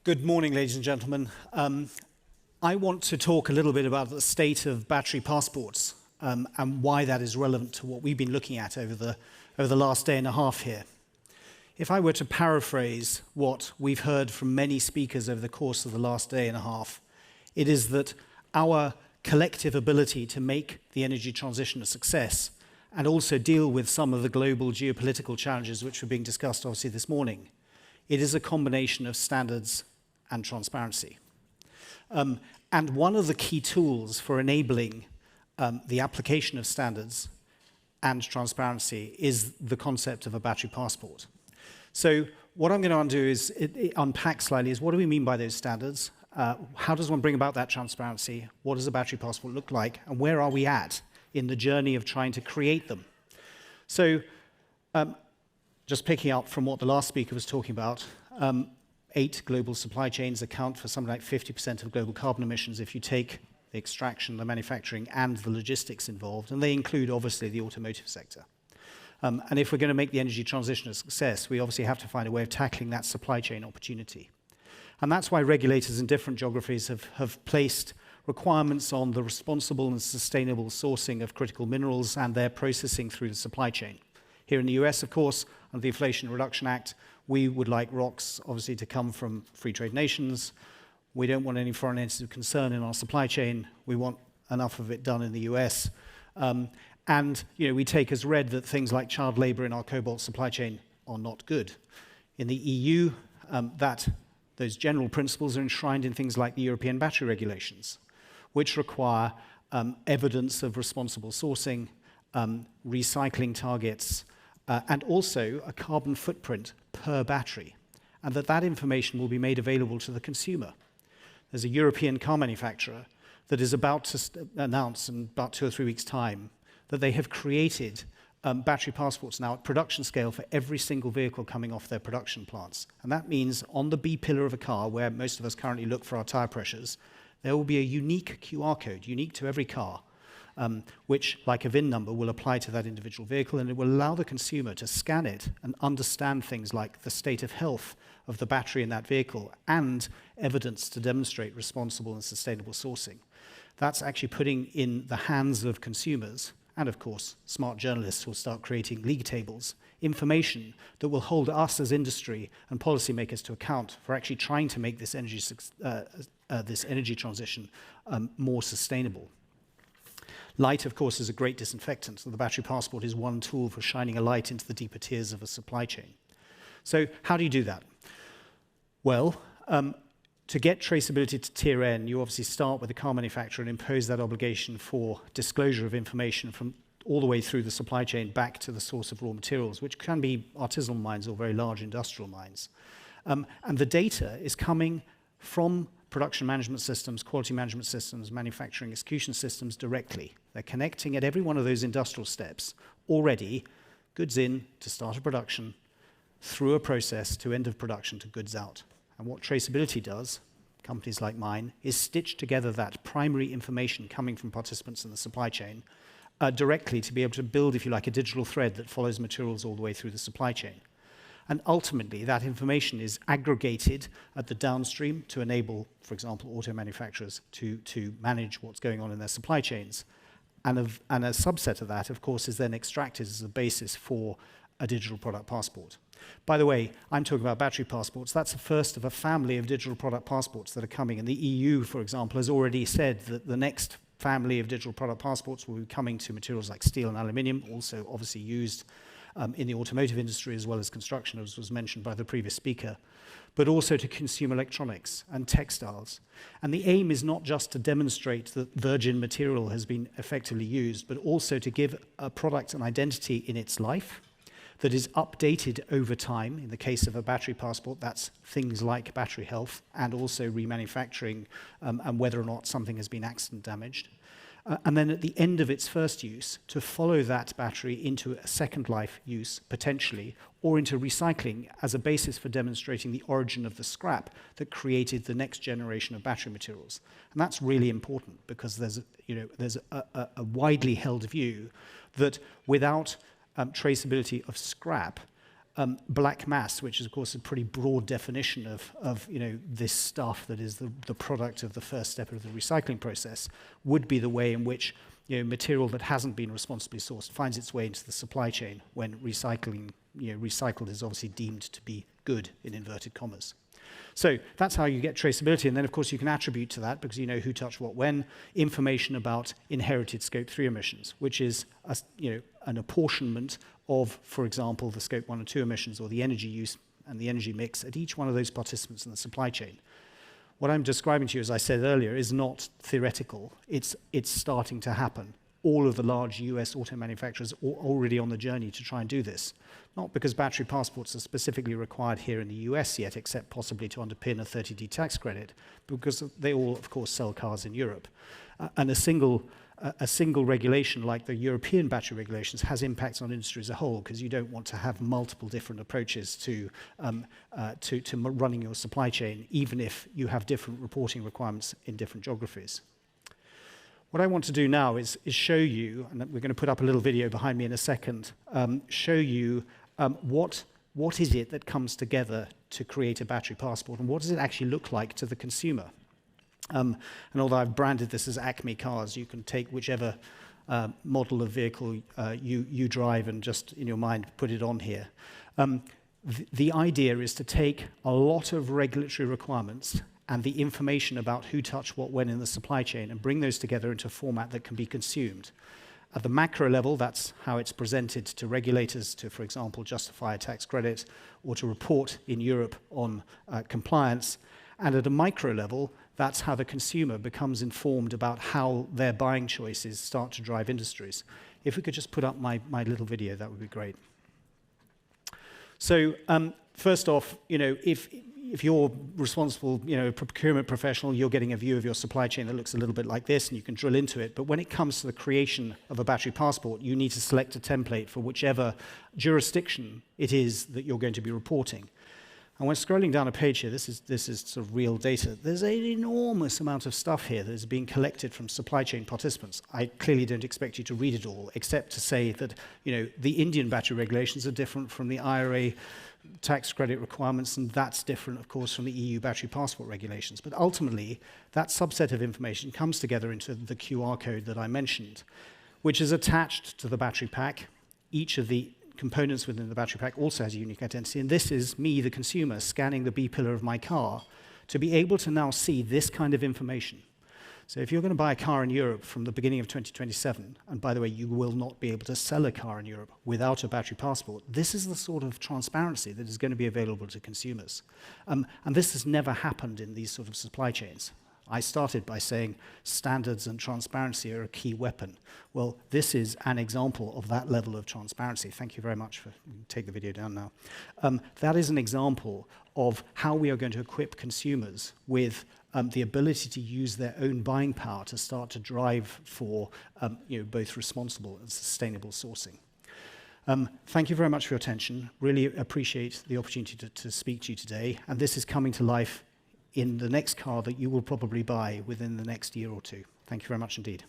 Good morning, ladies and gentlemen. I want to talk a little bit about the state of battery passports and why that is relevant to what we've been looking at over the last day and a half here. If I were to paraphrase what we've heard from many speakers over the course of the last day and a half, it is that our collective ability to make the energy transition a success and also deal with some of the global geopolitical challenges which were being discussed obviously this morning, it is a combination of standards and transparency. And one of the key tools for enabling the application of standards and transparency is the concept of a battery passport. So what I'm going to undo is unpack slightly is what do we mean by those standards? How does one bring about that transparency? What does a battery passport look like? And where are we at in the journey of trying to create them? So just picking up from what the last speaker was talking about, 8 global supply chains account for something like 50% of global carbon emissions if you take the extraction, the manufacturing, and the logistics involved, and they include, obviously, the automotive sector. And if we're going to make the energy transition a success, we obviously have to find a way of tackling that supply chain opportunity. And that's why regulators in different geographies have placed requirements on the responsible and sustainable sourcing of critical minerals and their processing through the supply chain. Here in the US, of course, under the Inflation Reduction Act, we would like rocks, obviously, to come from free trade nations. We don't want any foreign entities of concern in our supply chain. We want enough of it done in the US. And we take as read that things like child labor in our cobalt supply chain are not good. In the EU, those general principles are enshrined in things like the European battery regulations, which require evidence of responsible sourcing, recycling targets, and also a carbon footprint per battery, and that information will be made available to the consumer. There's a European car manufacturer that is about to announce in about 2 or 3 weeks' time that they have created battery passports now at production scale for every single vehicle coming off their production plants. And that means on the B pillar of a car, where most of us currently look for our tire pressures, there will be a unique QR code, unique to every car, which, like a VIN number, will apply to that individual vehicle, and it will allow the consumer to scan it and understand things like the state of health of the battery in that vehicle and evidence to demonstrate responsible and sustainable sourcing. That's actually putting in the hands of consumers, and of course, smart journalists will start creating league tables, information that will hold us as industry and policymakers to account for actually trying to make this energy transition more sustainable. Light, of course, is a great disinfectant, so the battery passport is one tool for shining a light into the deeper tiers of a supply chain. So how do you do that? Well, to get traceability to tier N, you obviously start with the car manufacturer and impose that obligation for disclosure of information from all the way through the supply chain back to the source of raw materials, which can be artisanal mines or very large industrial mines. And the data is coming from production management systems, quality management systems, manufacturing execution systems directly. They're connecting at every one of those industrial steps already, goods in to start of production, through a process to end of production to goods out. And what traceability does, companies like mine, is stitch together that primary information coming from participants in the supply chain directly to be able to build, if you like, a digital thread that follows materials all the way through the supply chain. And ultimately, that information is aggregated at the downstream to enable, for example, auto manufacturers to manage what's going on in their supply chains. And a subset of that, of course, is then extracted as a basis for a digital product passport. By the way, I'm talking about battery passports. That's the first of a family of digital product passports that are coming. And the EU, for example, has already said that the next family of digital product passports will be coming to materials like steel and aluminium, also obviously used in the automotive industry as well as construction, as was mentioned by the previous speaker, but also to consumer electronics and textiles. And the aim is not just to demonstrate that virgin material has been effectively used, but also to give a product an identity in its life that is updated over time. In the case of a battery passport, that's things like battery health and also remanufacturing and whether or not something has been accident damaged. And then at the end of its first use, to follow that battery into a second life use, potentially, or into recycling as a basis for demonstrating the origin of the scrap that created the next generation of battery materials. And that's really important because there's a widely held view that without traceability of scrap, black mass, which is, of course, a pretty broad definition of this stuff that is the product of the first step of the recycling process, would be the way in which material that hasn't been responsibly sourced finds its way into the supply chain when recycled is obviously deemed to be good, in inverted commas. So that's how you get traceability, and then of course you can attribute to that, because you know who touched what when, information about inherited Scope 3 emissions, which is an apportionment of, for example, the Scope 1 and 2 emissions, or the energy use and the energy mix at each one of those participants in the supply chain. What I'm describing to you, as I said earlier, is not theoretical. It's starting to happen. All of the large US auto manufacturers are already on the journey to try and do this. Not because battery passports are specifically required here in the US yet, except possibly to underpin a 30D tax credit, because they all, of course, sell cars in Europe. And a single regulation like the European battery regulations has impacts on industry as a whole, because you don't want to have multiple different approaches to running your supply chain, even if you have different reporting requirements in different geographies. What I want to do now is show you, and we're going to put up a little video behind me in a second, show you what is it that comes together to create a battery passport, and what does it actually look like to the consumer. And although I've branded this as Acme cars, you can take whichever model of vehicle you drive and just in your mind put it on here. The idea is to take a lot of regulatory requirements and the information about who touched what when in the supply chain and bring those together into a format that can be consumed. At the macro level, that's how it's presented to regulators to, for example, justify a tax credit or to report in Europe on compliance. And at a micro level, that's how the consumer becomes informed about how their buying choices start to drive industries. If we could just put up my little video, that would be great. So first off, if you're responsible, a procurement professional, you're getting a view of your supply chain that looks a little bit like this, and you can drill into it. But when it comes to the creation of a battery passport, you need to select a template for whichever jurisdiction it is that you're going to be reporting. And when scrolling down a page here, this is sort of real data. There's an enormous amount of stuff here that is being collected from supply chain participants. I clearly don't expect you to read it all, except to say that the Indian battery regulations are different from the IRA tax credit requirements, and that's different, of course, from the EU battery passport regulations. But ultimately, that subset of information comes together into the QR code that I mentioned, which is attached to the battery pack. Each of the components within the battery pack also has a unique identity, and this is me, the consumer, scanning the B pillar of my car to be able to now see this kind of information. So if you're going to buy a car in Europe from the beginning of 2027, and by the way, you will not be able to sell a car in Europe without a battery passport, this is the sort of transparency that is going to be available to consumers. And this has never happened in these sort of supply chains. I started by saying standards and transparency are a key weapon. Well, this is an example of that level of transparency. Thank you very much for take the video down now. That is an example of how we are going to equip consumers with the ability to use their own buying power to start to drive for both responsible and sustainable sourcing. Thank you very much for your attention. Really appreciate the opportunity to speak to you today. And this is coming to life in the next car that you will probably buy within the next year or two. Thank you very much indeed.